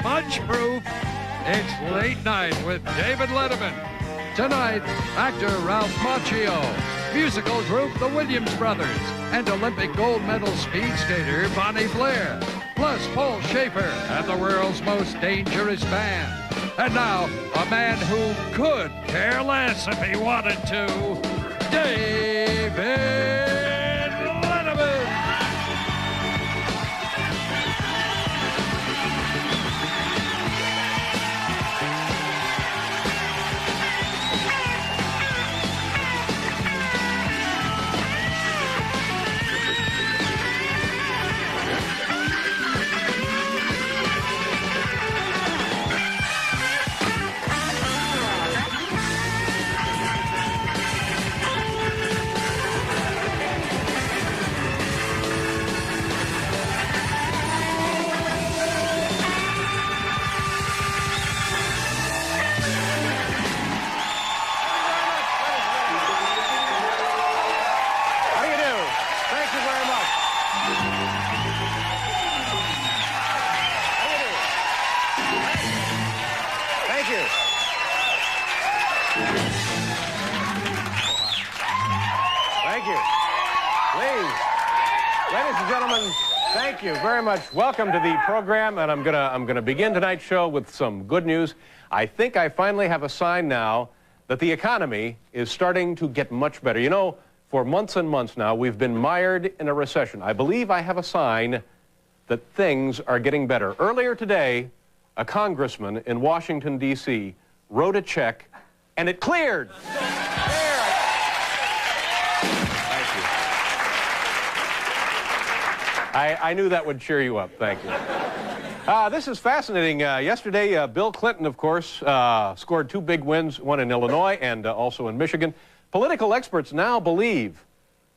smudge-proof. It's Late Night with David Letterman. Tonight, actor Ralph Macchio, musical group The Williams Brothers, and Olympic gold medal speed skater Bonnie Blair, plus Paul Schaefer and the world's most dangerous band. And now, a man who could care less if he wanted to, David Letterman. Thank you very much. Welcome to the program, and I'm gonna begin tonight's show with some good news. I think I finally have a sign now that the economy is starting to get much better. You know, for months and months now, we've been mired in a recession. I believe I have a sign that things are getting better. Earlier today, a congressman in Washington, D.C. wrote a check, and it cleared. I knew that would cheer you up. Thank you. This is fascinating. Yesterday, Bill Clinton, of course, scored 2 big wins, one in Illinois and also in Michigan. Political experts now believe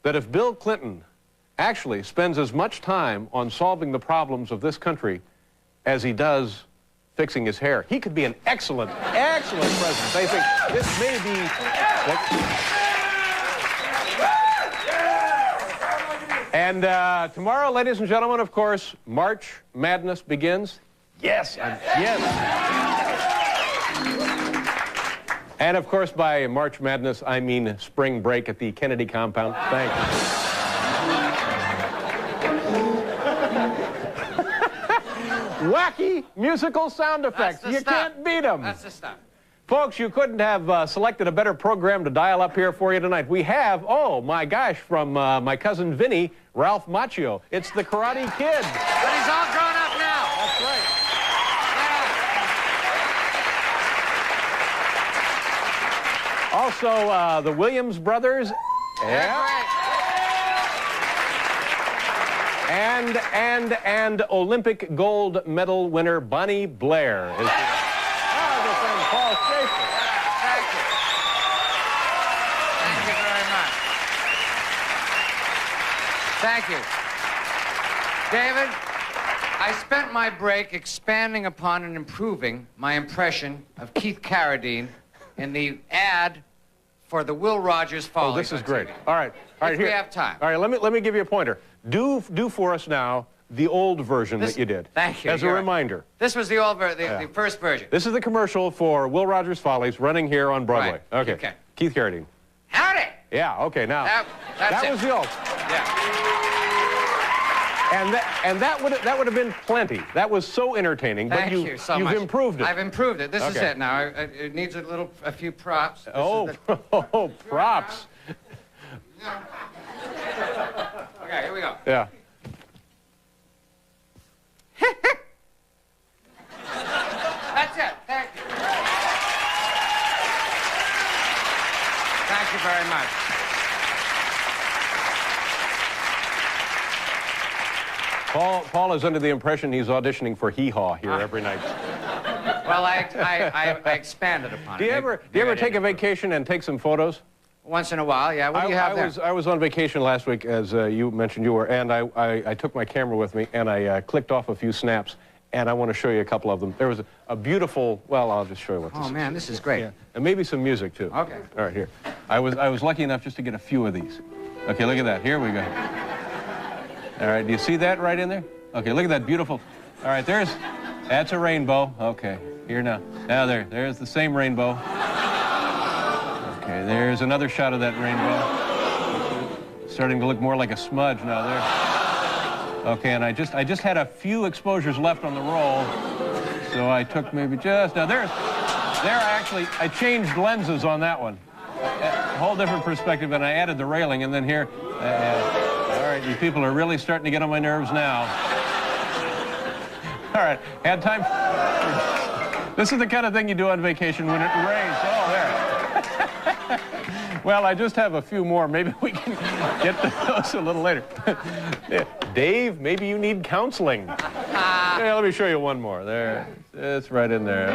that if Bill Clinton actually spends as much time on solving the problems of this country as he does fixing his hair, he could be an excellent, excellent president. They think this may be... And tomorrow, ladies and gentlemen, of course, March Madness begins. Yes, yes. And of course, by March Madness, I mean spring break at the Kennedy compound. Thank you. Wacky musical sound effects. You can't beat them. That's the stuff. Folks, you couldn't have selected a better program to dial up here for you tonight. We have, oh my gosh, from my cousin Vinny, Ralph Macchio. It's the Karate Kid. But he's all grown up now. That's right. Yeah. Also, the Williams Brothers. Yeah. And Olympic gold medal winner Bonnie Blair is here. Paul Schaefer. Thank you. Thank you very much. Thank you. David, I spent my break expanding upon and improving my impression of Keith Carradine in the ad for the Will Rogers Follies. Oh, this is great. TV. All right. All right, if here. we have time. All right, let me give you a pointer. Do for us now the old version that you did. Thank you. As a reminder. This was the old the first version. This is the commercial for Will Rogers Follies running here on Broadway. Right. Okay. Keith Carradine. Howdy! Yeah, okay, now. That was the old. Yeah. And that would have been plenty. That was so entertaining. Thank but you so much. You've improved it. I've improved it. This is it now. It needs a few props. Oh, props. Okay, here we go. Yeah. That's it. Thank you. Thank you very much. Paul is under the impression he's auditioning for Hee Haw here every night. Well, I expanded upon it. Do you ever take a vacation and take some photos? Once in a while, yeah. What do you have there? I was on vacation last week, as you mentioned you were, and I took my camera with me, and I clicked off a few snaps, and I want to show you a couple of them. There was a beautiful, well, I'll just show you what this is. Oh, man, this is great. Yeah. And maybe some music, too. Okay. All right, here. I was lucky enough just to get a few of these. Okay, look at that. Here we go. All right, do you see that right in there? Okay, look at that beautiful. All right, there's That's a rainbow. Okay, here now. Now there's the same rainbow. Okay, there's another shot of that rainbow. Starting to look more like a smudge now there. Okay, and I just had a few exposures left on the roll, so I took maybe just, now I changed lenses on that one. A whole different perspective, and I added the railing, and then here, all right, you people are really starting to get on my nerves now. All right, had time. This is the kind of thing you do on vacation when it rains. Oh, there. Well, I just have a few more. Maybe we can get to those a little later. Yeah. Dave, maybe you need counseling. Yeah, let me show you one more. There, it's right in there.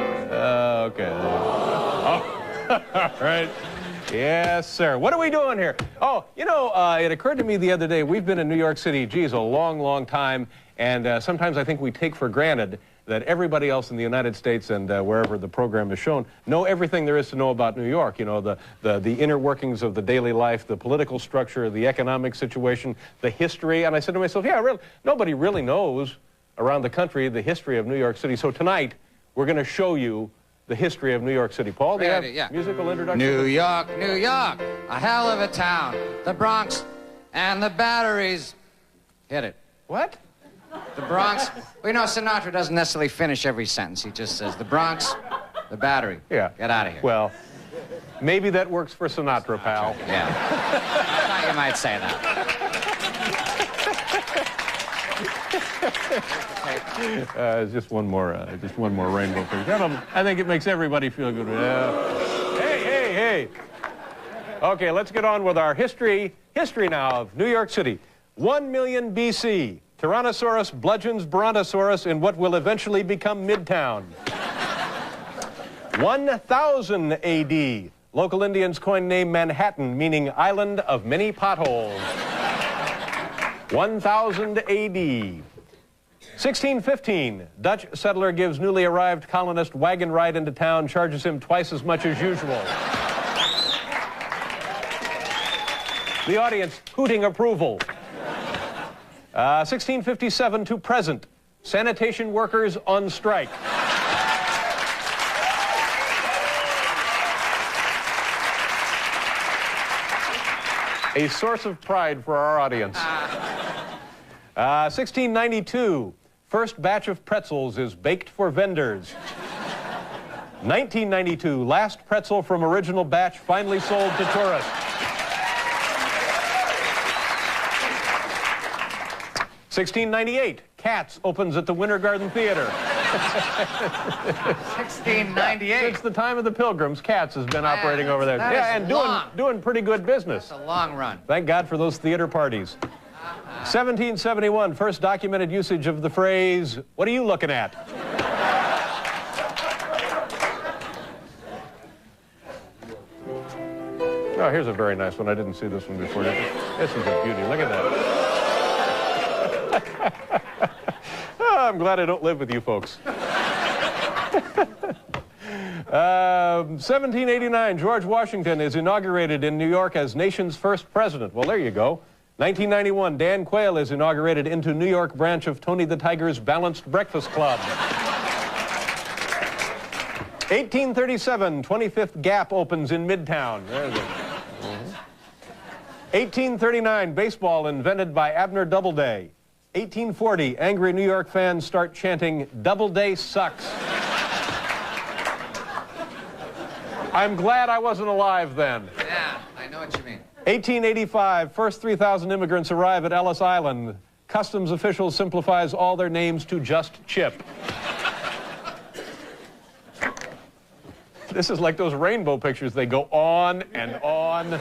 Okay. Oh, all right. Yes, sir. What are we doing here? Oh, you know, it occurred to me the other day, we've been in New York City, geez, a long, long time, and sometimes I think we take for granted that everybody else in the United States and wherever the program is shown know everything there is to know about New York. You know, the inner workings of the daily life, the political structure, the economic situation, the history. And I said to myself, yeah, really, nobody really knows around the country the history of New York City. So tonight, we're going to show you the history of New York City. Paul, do you have musical introduction? New York, New York, a hell of a town. The Bronx and the Batteries. Hit it. What? The Bronx. Well, you know, Sinatra doesn't necessarily finish every sentence. He just says, the Bronx, the Battery. Yeah. Get out of here. Well, maybe that works for Sinatra, pal. Yeah. I thought you might say that. Just one more rainbow for you. Gentlemen, I think it makes everybody feel good. Hey. Okay, let's get on with our history now of New York City. 1 million BC. Tyrannosaurus bludgeons Brontosaurus in what will eventually become Midtown. 1000 AD. Local Indians coined name Manhattan, meaning island of many potholes. 1000 AD. 1615, Dutch settler gives newly arrived colonist wagon ride into town, charges him twice as much as usual. The audience hooting approval. 1657 to present, sanitation workers on strike. A source of pride for our audience. 1692, first batch of pretzels is baked for vendors. 1992, last pretzel from original batch finally sold to tourists. 1698, Cats opens at the Winter Garden Theater. 1698. Since the time of the Pilgrims, Cats has been operating over there. Yeah, and doing pretty good business. That's a long run. Thank God for those theater parties. 1771, first documented usage of the phrase, "What are you looking at?" Oh, here's a very nice one. I didn't see this one before. This is a beauty. Look at that. Oh, I'm glad I don't live with you folks. 1789, George Washington is inaugurated in New York as nation's first president. Well, there you go. 1991, Dan Quayle is inaugurated into New York branch of Tony the Tiger's Balanced Breakfast Club. 1837, 25th Gap opens in Midtown. There's it. 1839, baseball invented by Abner Doubleday. 1840, angry New York fans start chanting, "Doubleday sucks." I'm glad I wasn't alive then. Yeah, I know what you mean. 1885, first 3,000 immigrants arrive at Ellis Island. Customs officials simplifies all their names to just Chip. This is like those rainbow pictures. They go on and on.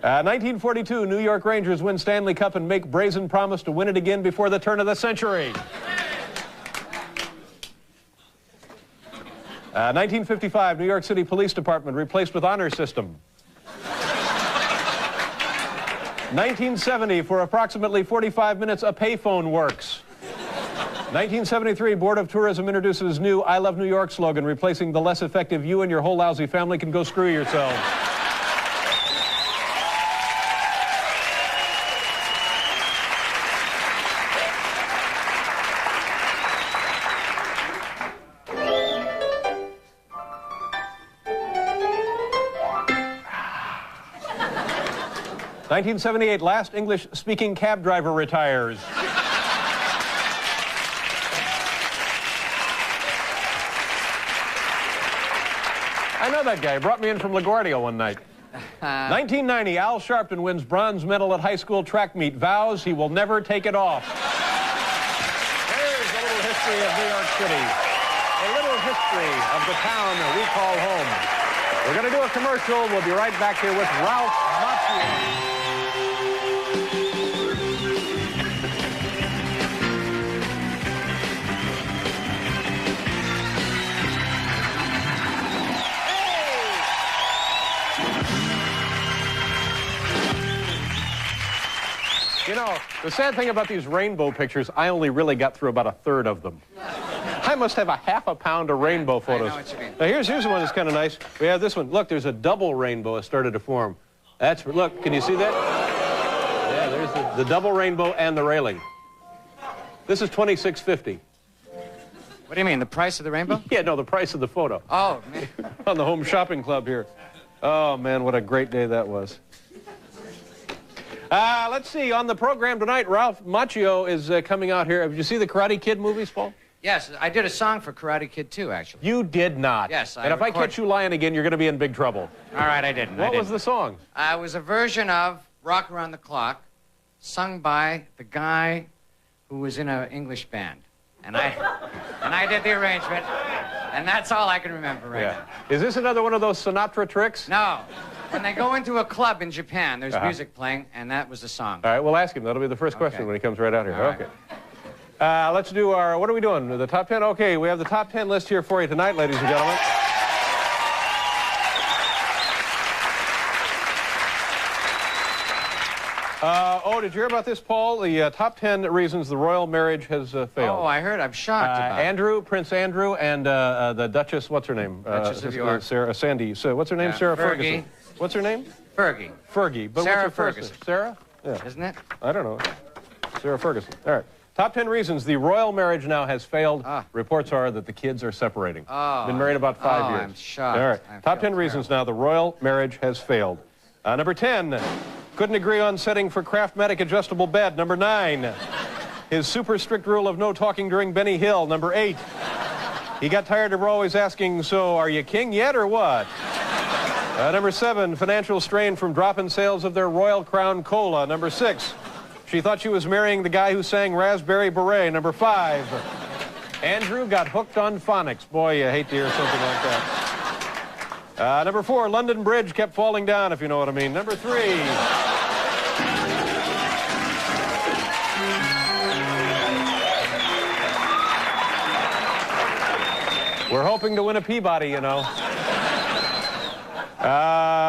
1942, New York Rangers win Stanley Cup and make brazen promise to win it again before the turn of the century. 1955, New York City Police Department replaced with honor system. 1970, for approximately 45 minutes, a payphone works. 1973, Board of Tourism introduces new "I Love New York" slogan, replacing the less effective "You and your whole lousy family can go screw yourselves." 1978, last English-speaking cab driver retires. I know that guy. He brought me in from LaGuardia one night. 1990, Al Sharpton wins bronze medal at high school track meet. Vows he will never take it off. There's a little history of New York City. A little history of the town we call home. We're going to do a commercial. We'll be right back here with Ralph Macchio. You know, the sad thing about these rainbow pictures, I only really got through about a third of them. I must have a half a pound of rainbow photos. I know what you mean. Now, here's one that's kind of nice. We have this one. Look, there's a double rainbow that started to form. Look, can you see that? Yeah, there's the double rainbow and the railing. This is $26.50. What do you mean, the price of the rainbow? Yeah, no, the price of the photo. Oh, man. On the Home Shopping Club here. Oh, man, what a great day that was. Let's see, on the program tonight, Ralph Macchio is coming out here. Did you see the Karate Kid movies, Paul? Yes, I did a song for Karate Kid, too, actually. You did not. Yes, And if I catch you lying again, you're going to be in big trouble. All right, I didn't. What was the song? It was a version of Rock Around the Clock, sung by the guy who was in an English band. And I did the arrangement, and that's all I can remember right now. Is this another one of those Sinatra tricks? No. When they go into a club in Japan, there's music playing, and that was the song. All right, we'll ask him. That'll be the first question when he comes right out here. All right. Okay. Let's do our, what are we doing? The top 10? Okay, we have the top 10 list here for you tonight, ladies and gentlemen. Did you hear about this, Paul? The top 10 reasons the royal marriage has failed. Oh, I heard. I'm shocked about it. Prince Andrew, and the Duchess, what's her name? Duchess of York. Sandy. So, what's her name? Sarah Fergie. Ferguson. What's her name? Fergie. Fergie. But Sarah what's her first Ferguson. name? Sarah? Yeah. Isn't it? I don't know. Sarah Ferguson. All right. Top 10 reasons the royal marriage now has failed. Reports are that the kids are separating. Been married about 5 years. I'm shocked. All right. Top 10 reasons now the royal marriage has failed. Number 10, couldn't agree on setting for Craftmatic adjustable bed. Number 9, his super strict rule of no talking during Benny Hill. Number 8, he got tired of always asking, so are you king yet or what? Number 7, financial strain from dropping sales of their Royal Crown Cola. Number 6, she thought she was marrying the guy who sang Raspberry Beret. Number 5, Andrew got hooked on phonics. Boy, you hate to hear something like that. Number 4, London Bridge kept falling down, if you know what I mean. Number 3, we're hoping to win a Peabody, you know.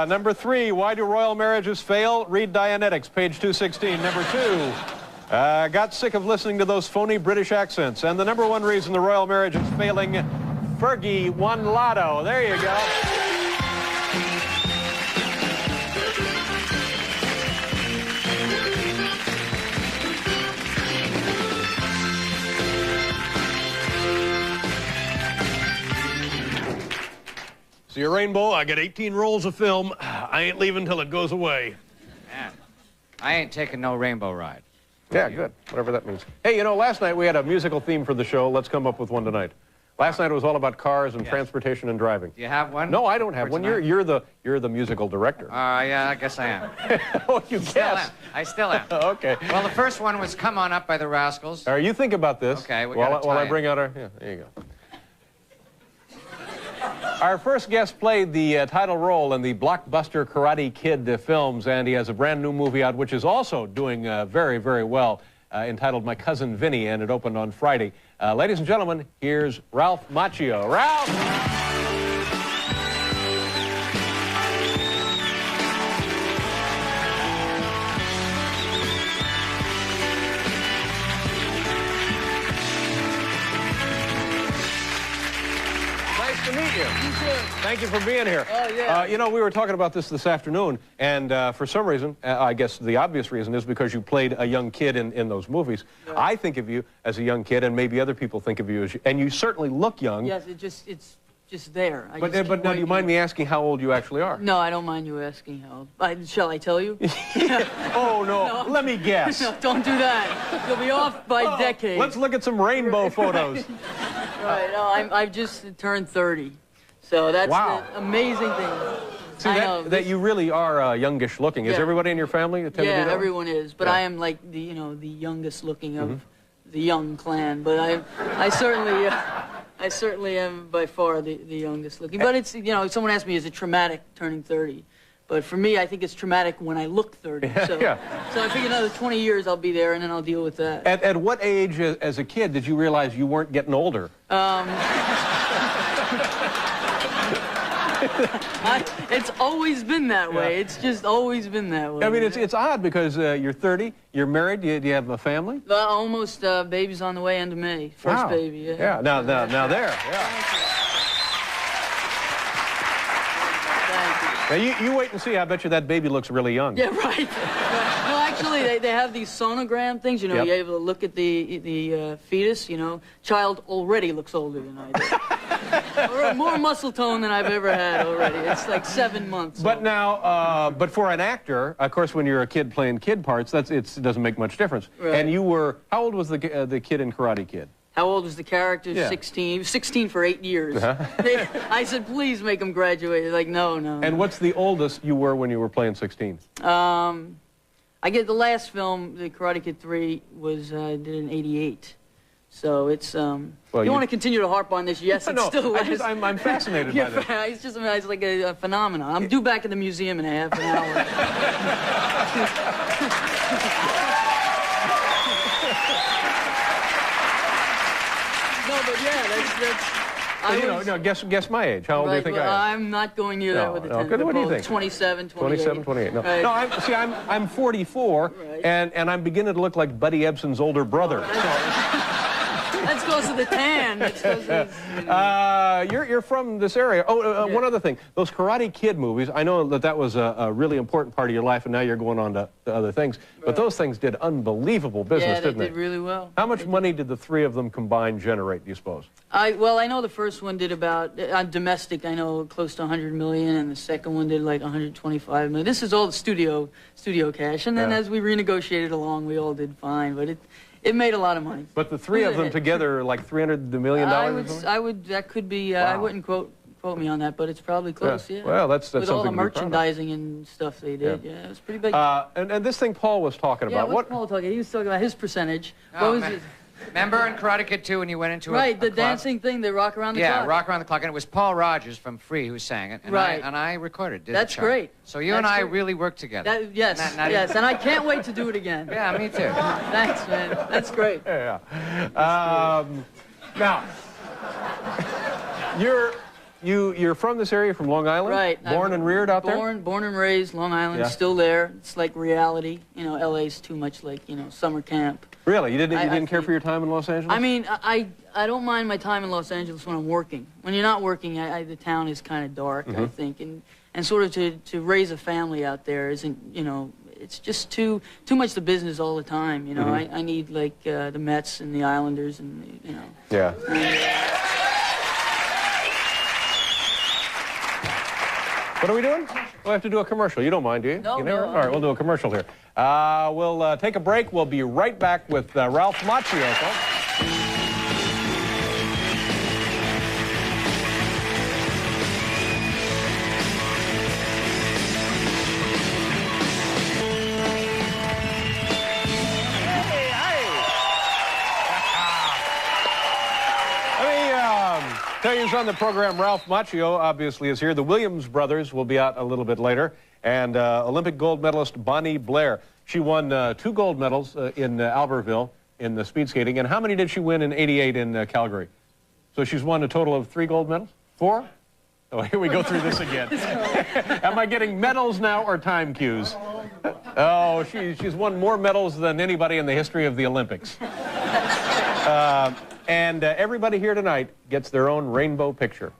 Number 3, why do royal marriages fail? Read Dianetics, page 216. Number 2, got sick of listening to those phony British accents. And the number 1 reason the royal marriage is failing, Fergie won lotto. There you go. See a rainbow? I got 18 rolls of film. I ain't leaving till it goes away. Man, I ain't taking no rainbow ride. Yeah, good. Whatever that means. Hey, you know, last night we had a musical theme for the show. Let's come up with one tonight. Last night it was all about cars and transportation and driving. Do you have one? No, I don't have one. You're the musical director. Yeah, I guess I am. Oh, you guess. I still am. Okay. Well, the first one was Come On Up by the Rascals. All right, you think about this. Okay, while I bring out our... Yeah, there you go. Our first guest played the title role in the blockbuster Karate Kid films, and he has a brand new movie out which is also doing very, very well, entitled My Cousin Vinny, and it opened on Friday. Ladies and gentlemen, here's Ralph Macchio. Ralph! To meet you. Thank you for being here. Oh, yeah. You know, we were talking about this afternoon, and for some reason, I guess the obvious reason is because you played a young kid in those movies. Yeah. I think of you as a young kid, and maybe other people think of you as, and you certainly look young. Yes, it's just there. But now, do you mind me asking how old you actually are? No, I don't mind you asking how old. Shall I tell you? Oh, no. Let me guess. No, don't do that. You'll be off by decades. Let's look at some rainbow photos. Right. No, I've just turned 30. So that's wow. the amazing thing. See, that you really are youngish looking. Is everybody in your family tend to be that everyone is. But I am like the youngest looking of the young clan. But I certainly am by far the youngest looking. But it's someone asked me, is it traumatic turning 30? But for me, I think it's traumatic when I look 30. So, so I figure another 20 years I'll be there, and then I'll deal with that. At what age, as a kid, did you realize you weren't getting older? It's always been that way. It's just always been that way. I mean, it's odd because you're 30, you're married, do you have a family? Almost. Baby's on the way, end of May. First baby, Yeah, now there, Thank you. Now, you wait and see. I bet you that baby looks really young. Yeah, right. Well, actually, they have these sonogram things, you're able to look at the fetus, Child already looks older than I do. Or more muscle tone than I've ever had already. It's like 7 months. But now, but for an actor, of course, when you're a kid playing kid parts, it doesn't make much difference. Right. And you were, how old was the kid in Karate Kid? How old was the character? 16. He was 16 for 8 years. I said, please make him graduate. They're like, no. And what's the oldest you were when you were playing 16? I get the last film, the Karate Kid 3, was did in '88. So it's well, you want to continue to harp on this? Yes, it's still. I'm fascinated by this. It's just it's like a phenomenon. I'm due back at the museum in a half an hour. No, but that's. Guess my age. How old do you think I am? I'm not going near that with the 10. What do you think? 27, 28. 27, 28. No, right. I'm 44, right. and I'm beginning to look like Buddy Ebsen's older brother. That's because of the tan. You're from this area. One other thing. Those Karate Kid movies, I know that was a really important part of your life, and now you're going on to other things. Right. But those things did unbelievable business, didn't they? Yeah, they did really well. How much money did the three of them combined generate, do you suppose? Well, I know the first one did about, domestic, I know close to 100 million, and the second one did like 125 million. This is all the studio cash, and then as we renegotiated along, we all did fine, but it made a lot of money. But the three of them together, like $300 million? That could be, wow. I wouldn't quote me on that, but it's probably close, yeah. Well, that's with something all the to be proud of. merchandising and stuff they did, it was pretty big. And this thing Paul was talking about. What's Paul talking? He was talking about his percentage. Oh, what was it? Remember in Karate Kid 2 when you went into a the club? dancing thing, the rock around the clock? Yeah, rock around the clock, and it was Paul Rogers from Free who sang it, and I recorded it. That's great. So you and I really worked together. Yes, and I can't wait to do it again. Yeah, me too. Thanks, man. That's great. Yeah. Now, you're from this area, from Long Island? Right. Born and reared out there? Born and raised, Long Island, still there. It's like reality. LA's too much like, summer camp. Really? You didn't care for your time in Los Angeles? I mean, I don't mind my time in Los Angeles when I'm working. When you're not working, the town is kind of dark, I think. And sort of to raise a family out there isn't, it's just too much the business all the time, I need like the Mets and the Islanders and, Yeah. What are we doing? We'll have to do a commercial. You don't mind, do you? No, All right, we'll do a commercial here. We'll take a break. We'll be right back with Ralph Macchio, folks. Tell you who's on the program. Ralph Macchio obviously is here. The Williams brothers will be out a little bit later. And Olympic gold medalist Bonnie Blair. She won 2 gold medals in Albertville in the speed skating. And how many did she win in '88 in Calgary? So she's won a total of 3 gold medals? 4? Oh, here we go through this again. Am I getting medals now or time cues? Oh, she's won more medals than anybody in the history of the Olympics. And everybody here tonight gets their own rainbow picture.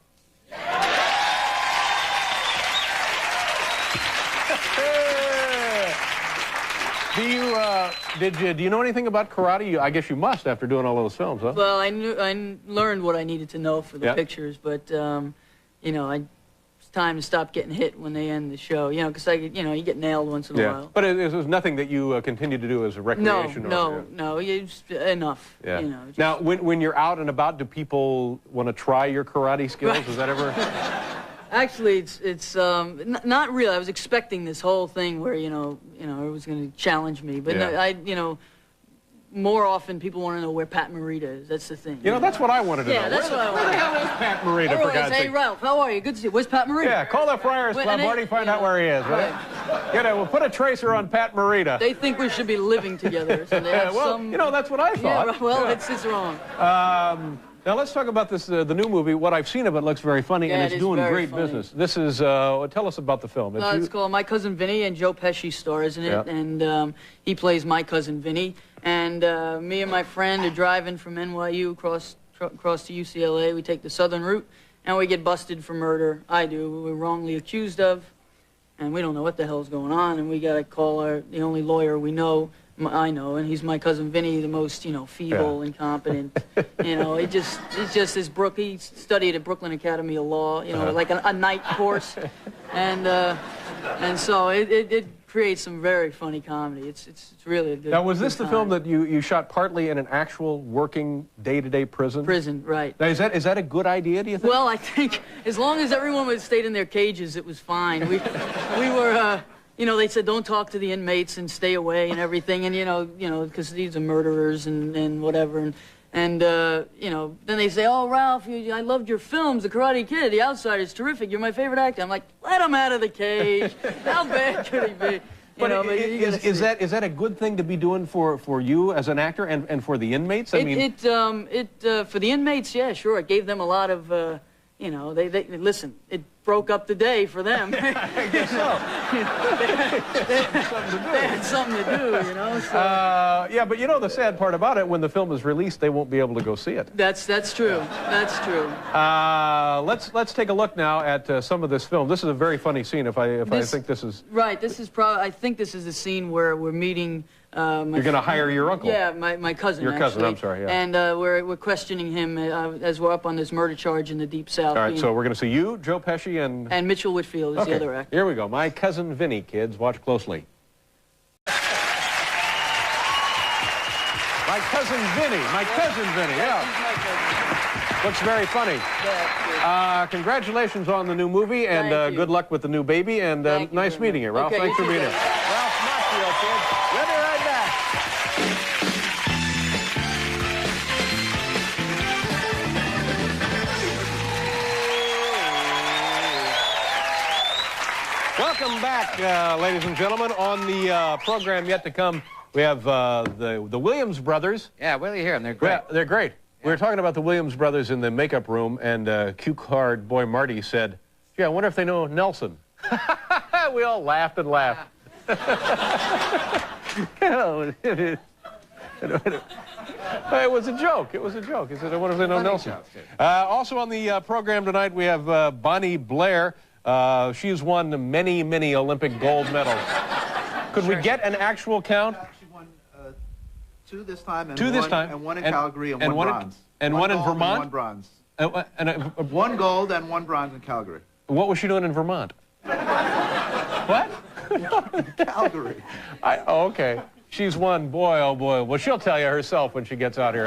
Do you know anything about karate? I guess you must after doing all those films, huh? Well, I learned what I needed to know for the pictures, but you know, it's time to stop getting hit when they end the show. You know, because you get nailed once in a while. But it was nothing that you continued to do as a recreation. No, it's enough. Yeah. You know, just... Now, when you're out and about, do people want to try your karate skills? Is that ever? Actually, it's not real. I was expecting this whole thing where it was going to challenge me, but no, more often people want to know where Pat Morita is. That's the thing. You know, that's what I wanted to know. Yeah, that's what I wanted. Where the hell is Pat Morita, for God's sake? Hey, Ralph, how are you? Good to see you. Where's Pat Morita? Yeah, call the Friars Club, Marty, find out where he is, right? We'll put a tracer on Pat Morita. They think we should be living together. So they have well, that's what I thought. Yeah, well, it's wrong. Now let's talk about this, the new movie. What I've seen of it looks very funny, and it's doing great business. This is, tell us about the film. It's called My Cousin Vinny, and Joe Pesci stars in it, and he plays my cousin Vinny. And me and my friend are driving from NYU across to UCLA. We take the southern route, and we get busted for murder. I do. We're wrongly accused of, and we don't know what the hell's going on, and we got to call the only lawyer we know. I know, and he's my cousin Vinny, the most, feeble, incompetent. It's just this he studied at Brooklyn Academy of Law, like a night course, and so it creates some very funny comedy. It's really a good. Now, was this the film that you shot partly in an actual working day-to-day prison? Prison, right. Now, is that a good idea, do you think? Well, I think as long as everyone would stayed in their cages, it was fine. We were. They said don't talk to the inmates and stay away and everything, and because these are murderers and whatever, and then they say, oh, Ralph, I loved your films, The Karate Kid, The Outsider, is terrific. You're my favorite actor. I'm like, let him out of the cage. How bad could he be? Is that a good thing to be doing for you as an actor and for the inmates? I mean, for the inmates, yeah, sure. It gave them a lot of, they listen. It broke up the day for them. I guess so. They had something to do, So. Yeah, but the sad part about it, when the film is released, they won't be able to go see it. That's true. That's true. Let's take a look now at some of this film. This is a very funny scene. I think this is right. This is probably. I think this is the scene where we're meeting. You're going to hire your uncle. Yeah, my cousin. Your cousin. Actually. I'm sorry. Yeah. And we're questioning him as we're up on this murder charge in the Deep South. All right. So we're going to see you, Joe Pesci, and Mitchell Whitfield is the other actor. Here we go. My Cousin Vinny, kids. Watch closely. My Cousin Vinny. My Cousin Vinny, yeah. Looks very funny. Yeah, congratulations on the new movie, and good luck with the new baby, and nice meeting you, Ralph. Thanks for being here. Ralph Macchio, kids. We'll be right back. Welcome back, ladies and gentlemen. On the program yet to come, we have the Williams brothers. Yeah, Willie here, and they're great. Yeah, they're great. We were talking about the Williams brothers in the makeup room, and cue-card boy Marty said, gee, I wonder if they know Nelson. We all laughed and laughed. It was a joke. It was a joke. He said, I wonder if they know Nelson. Also on the program tonight, we have Bonnie Blair. She's won many, many Olympic gold medals. Could we get an actual count? She won 2 this time, and one in Calgary, and one bronze. And one in Vermont? And one bronze. 1 gold and 1 bronze in Calgary. What was she doing in Vermont? What? Calgary. Okay. She's won, boy, oh boy. Well, she'll tell you herself when she gets out here.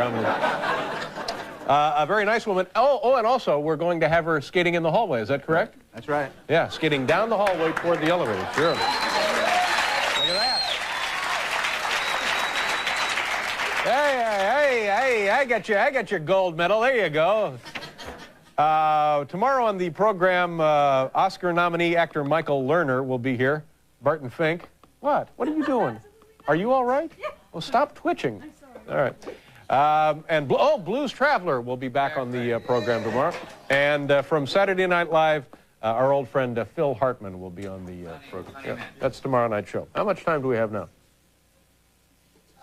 A very nice woman. Oh, and also, we're going to have her skating in the hallway. Is that correct? That's right. Yeah, skating down the hallway toward the elevator. Sure. Look at that. Hey, I got your gold medal. There you go. Tomorrow on the program, Oscar nominee actor Michael Lerner will be here. Barton Fink. What? What are you doing? Are you all right? Yeah. Well, stop twitching. I'm sorry. All right. And Blues Traveler will be back on the program tomorrow. And from Saturday Night Live, our old friend Phil Hartman will be on the program. Yeah, that's tomorrow night's show. How much time do we have now?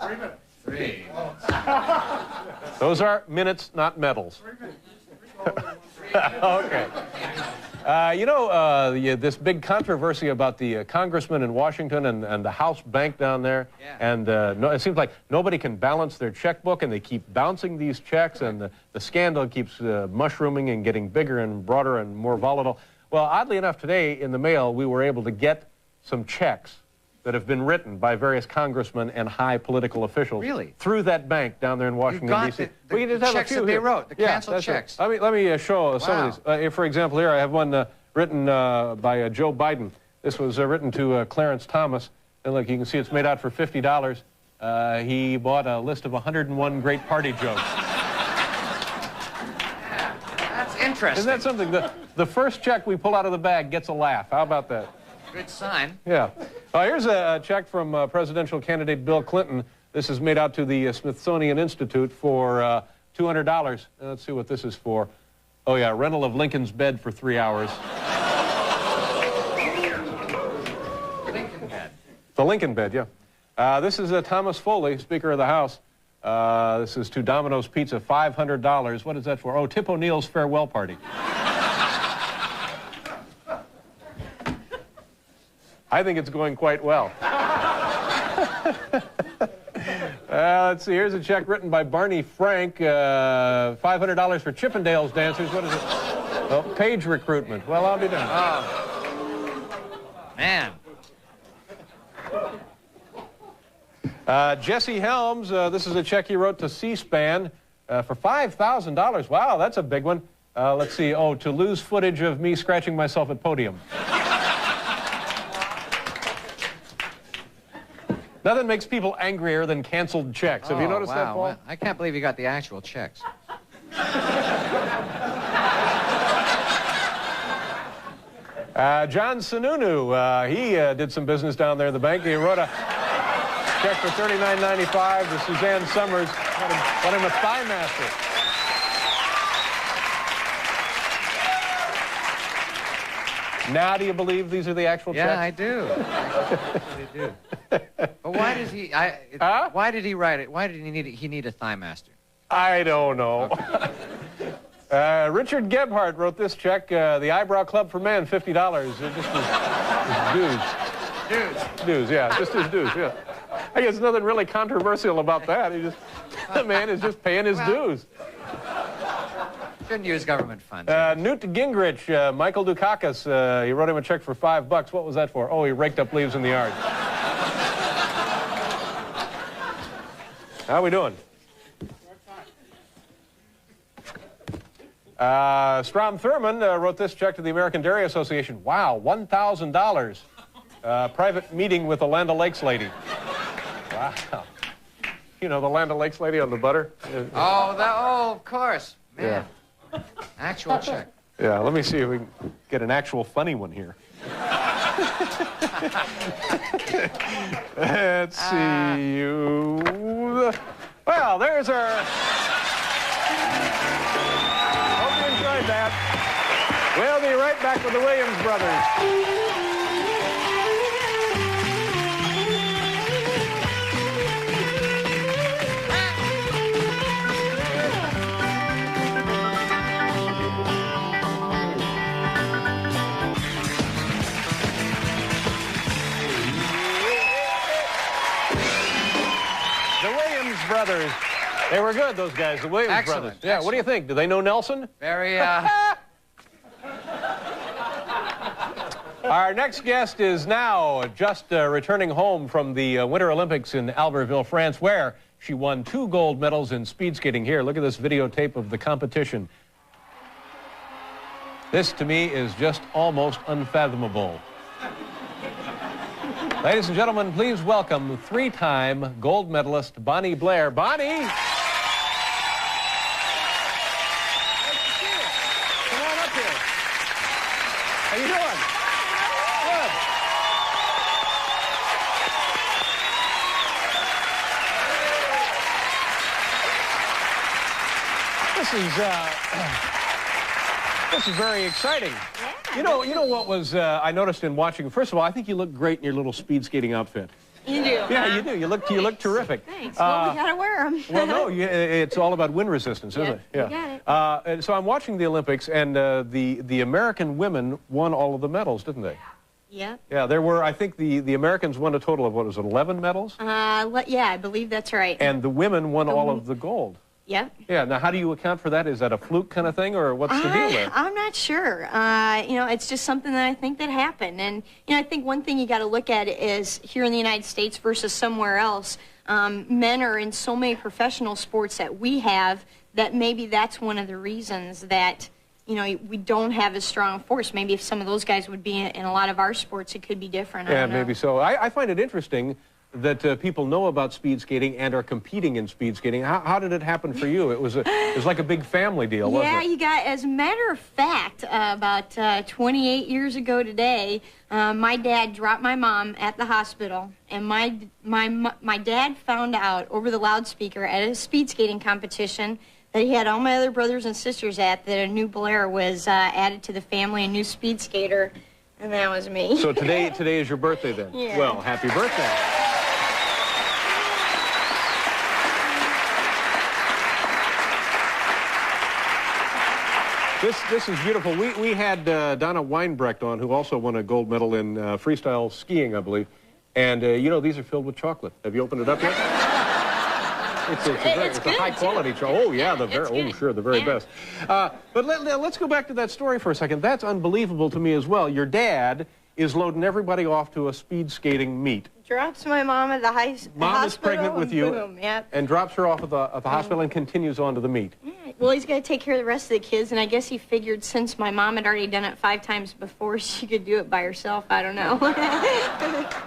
3 minutes. 3. Those are minutes, not medals. 3 minutes. Okay. This big controversy about the congressman in Washington and the House bank down there. Yeah. And it seems like nobody can balance their checkbook, and they keep bouncing these checks, and the scandal keeps mushrooming and getting bigger and broader and more volatile. Well, oddly enough, today in the mail, we were able to get some checks that have been written by various congressmen and high political officials. Really? Through that bank down there in Washington, D.C. The checks that they wrote, the canceled checks. Right. Let me show some of these. For example, here I have one written by Joe Biden. This was written to Clarence Thomas. And look, you can see it's made out for $50. He bought a list of 101 great party jokes. That's interesting. Isn't that something? The first check we pull out of the bag gets a laugh. How about that? Good sign. Yeah. Here's a check from presidential candidate Bill Clinton. This is made out to the Smithsonian Institute for $200. Let's see what this is for. Oh, yeah, rental of Lincoln's bed for 3 hours. Lincoln bed. The Lincoln bed, yeah. This is Thomas Foley, Speaker of the House. This is to Domino's Pizza, $500. What is that for? Oh, Tip O'Neill's farewell party. I think it's going quite well. Let's see, here's a check written by Barney Frank, $500 for Chippendales dancers. What is it? Oh, page recruitment. Well, I'll be done. Oh. Man. Jesse Helms, this is a check he wrote to C-SPAN for $5,000. Wow, that's a big one. Let's see, to lose footage of me scratching myself at podium. Nothing makes people angrier than canceled checks. Have you noticed that, Paul? Well, I can't believe you got the actual checks. John Sununu, he did some business down there in the bank. He wrote a check for $39.95 to Suzanne Summers. Got him a thigh master. Now, do you believe these are the actual checks? Yeah, I do. I really do. But why does he? Why did he write it? Why did he need a thigh master? I don't know. Okay. Richard Gebhardt wrote this check. The Eyebrow Club for Men, $50. It just his dues. Dues, yeah, just his dues. Yeah. I guess nothing really controversial about that. The man is just paying his dues. Shouldn't use government funds. Newt Gingrich, Michael Dukakis, he wrote him a check for $5. What was that for? Oh, he raked up leaves in the yard. How are we doing? Strom Thurmond wrote this check to the American Dairy Association. Wow, $1,000. Private meeting with the Land O'Lakes lady. Wow. You know, the Land O'Lakes lady on the butter? Of course. Man. Yeah. Actual check. Yeah, let me see if we can get an actual funny one here. Let's see. Well, there's our... Hope you enjoyed that. We'll be right back with the Williams Brothers. Brothers. They were good, those guys, the Williams brothers. Yeah, excellent. What do you think? Do they know Nelson? Very, Our next guest is now just returning home from the Winter Olympics in Albertville, France, where she won 2 gold medals in speed skating. Here, look at this videotape of the competition. This, to me, is just almost unfathomable. Ladies and gentlemen, please welcome 3-time gold medalist Bonnie Blair. Bonnie! Nice to see you. Come on up here. How you doing? Good. This is very exciting. You know what was I noticed in watching. First of all, I think you look great in your little speed skating outfit. You do. Yeah, you do. You look terrific. Thanks. Well, we gotta wear them. Well, no, it's all about wind resistance, isn't it? Yeah, you got it. And so I'm watching the Olympics, and the American women won all of the medals, didn't they? Yep. Yeah, there were, I think the Americans won a total of, what was it, 11 medals? Yeah, I believe that's right. And the women won all of the gold. Yep. Yeah, now how do you account for that? Is that a fluke kind of thing, or what's the deal there? I'm not sure. You know, it's just something that I think that happened. And, you know, I think one thing you got to look at is here in the United States versus somewhere else, men are in so many professional sports that we have that maybe that's one of the reasons that, you know, we don't have as strong a force. Maybe if some of those guys would be in a lot of our sports, it could be different. Yeah, maybe so. I find it interesting that people know about speed skating and are competing in speed skating. How did it happen for you? It was like a big family deal, wasn't it? Yeah, you got, as a matter of fact, about 28 years ago today, my dad dropped my mom at the hospital, and my dad found out over the loudspeaker at a speed skating competition that he had all my other brothers and sisters at, that a new Blair was added to the family, a new speed skater, and that was me. So today is your birthday then? Yeah. Well, happy birthday. This is beautiful. We had Donna Weinbrecht on, who also won a gold medal in freestyle skiing, I believe. And, you know, these are filled with chocolate. Have you opened it up yet? It's a high-quality chocolate. Oh, yeah, the very best. But let's go back to that story for a second. That's unbelievable to me as well. Your dad is loading everybody off to a speed skating meet. Drops my mom at the hospital. Mom is pregnant with you, boom, yep. and drops her off at the hospital and continues on to the meet. Yeah. Well, he's got to take care of the rest of the kids, and I guess he figured since my mom had already done it 5 times before, she could do it by herself. I don't know.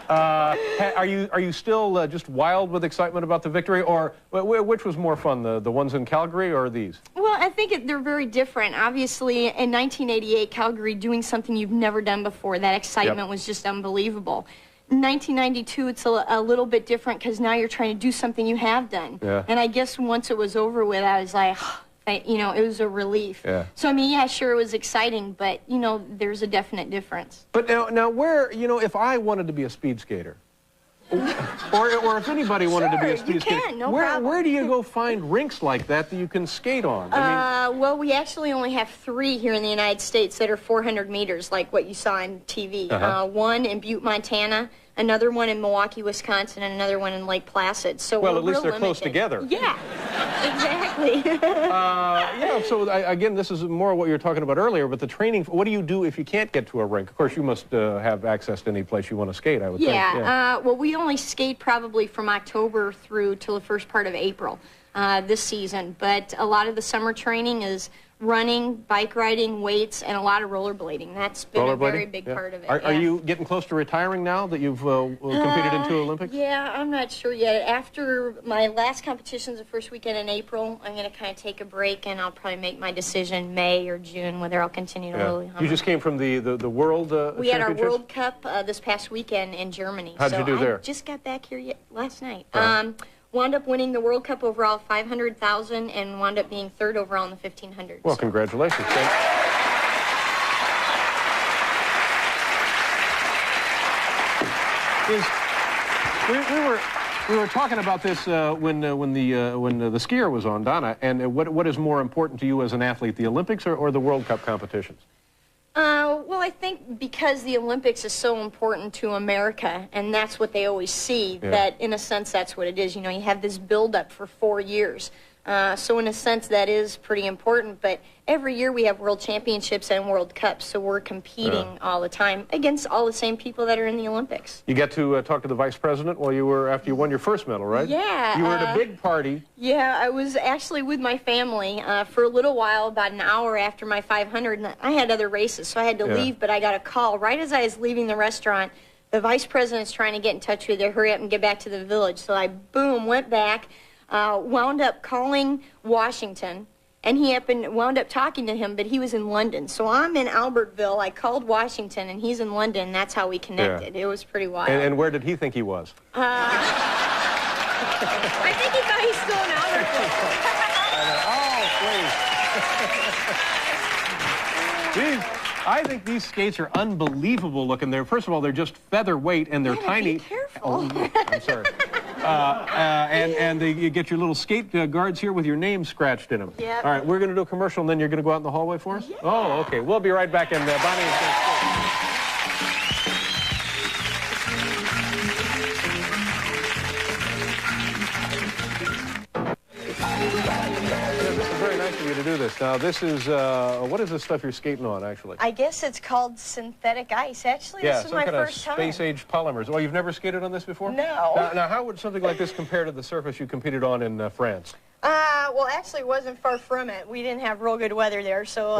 Are you still just wild with excitement about the victory, or which was more fun, the ones in Calgary or these? Well, I think they're very different. Obviously, in 1988, Calgary doing something you've never done before, that excitement was just unbelievable. In 1992, it's a little bit different because now you're trying to do something you have done. Yeah. And I guess once it was over with, I was like, you know, it was a relief. Yeah. So, I mean, yeah, sure, it was exciting, but, you know, there's a definite difference. But now where, you know, if I wanted to be a speed skater, or if anybody wanted to be a speed skater, where do you go find rinks like that you can skate on? I mean, well, we actually only have 3 here in the United States that are 400 meters, like what you saw on TV. One in Butte, Montana, another one in Milwaukee, Wisconsin, and another one in Lake Placid. So well, at least they're close together. Yeah, exactly. Yeah, so again, this is more what you were talking about earlier, but the training, what do you do if you can't get to a rink? Of course, you must have access to any place you want to skate, I would think. Yeah, well, we only skate probably from October through till the first part of April this season, but a lot of the summer training is running, bike riding, weights, and a lot of rollerblading. That's been a very big part of it. Are you getting close to retiring now that you've competed in 2 Olympics? Yeah, I'm not sure yet. After my last competition's the first weekend in April, I'm going to kind of take a break, and I'll probably make my decision May or June whether I'll continue to really. You just came from the World We had our World Cup this past weekend in Germany. How'd you do there? I just got back here last night. Wound up winning the World Cup overall 500,000 and wound up being 3rd overall in the 1500. Well, congratulations. We were talking about this when the skier was on, Donna, and what is more important to you as an athlete, the Olympics or the World Cup competitions? Well, I think because the Olympics is so important to America, and that's what they always see, that in a sense that's what it is. You know, you have this build-up for 4 years. So in a sense that is pretty important, but every year we have World Championships and World Cups, so we're competing all the time against all the same people that are in the Olympics. You got to talk to the Vice President after you won your first medal, right? Yeah. You were at a big party. Yeah, I was actually with my family for a little while, about an hour after my 500, and I had other races, so I had to leave, but I got a call right as I was leaving the restaurant. The Vice President's trying to get in touch with you, hurry up and get back to the village. So I, boom, went back. Wound up calling Washington, and he wound up talking to him, but he was in London. So I'm in Albertville. I called Washington, and he's in London, and that's how we connected. It was pretty wild. And where did he think he was? I think he thought he's still in Albertville. Oh, please. Geez, I think these skates are unbelievable looking. First of all, they're just featherweight and they're tiny. Be careful. Oh, I'm sorry. And you get your little skate guards here with your name scratched in them. Yep. All right, we're going to do a commercial, and then you're going to go out in the hallway for us? Yeah. Oh, okay. We'll be right back, and Bonnie is going to skate. To do this. Now, this is, what is this stuff you're skating on, actually? I guess it's called synthetic ice. Actually, yeah, this is my first time. Space-age polymers. Oh, you've never skated on this before? No. Now, how would something like this compare to the surface you competed on in France? Well, actually, it wasn't far from it. We didn't have real good weather there, so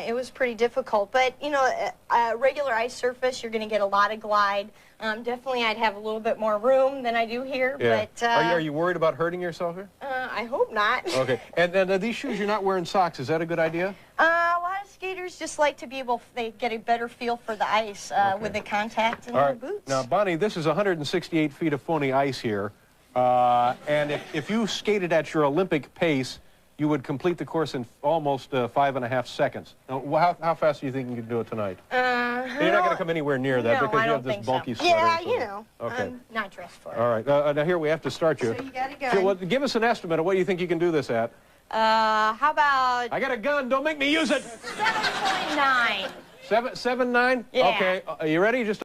it was pretty difficult. But, you know, a regular ice surface, you're going to get a lot of glide. Definitely, I'd have a little bit more room than I do here. Yeah. But are you worried about hurting yourself here? I hope not. Okay. And these shoes, you're not wearing socks. Is that a good idea? A lot of skaters just like to be able, they get a better feel for the ice with the contact in their boots. Now, Bonnie, this is 168 feet of phony ice here. And if you skated at your Olympic pace, you would complete the course in almost 5.5 seconds. Now, how fast do you think you can do it tonight? You're not going to come anywhere near that because you have this bulky sweater. Yeah, you know. Okay. I'm not dressed for it. All right. Now, here we have to start you. So you got a gun. So, well, give us an estimate of what you think you can do this at. How about... I got a gun. Don't make me use it. 7.9. 7.9? Yeah. Okay. Are you ready? Just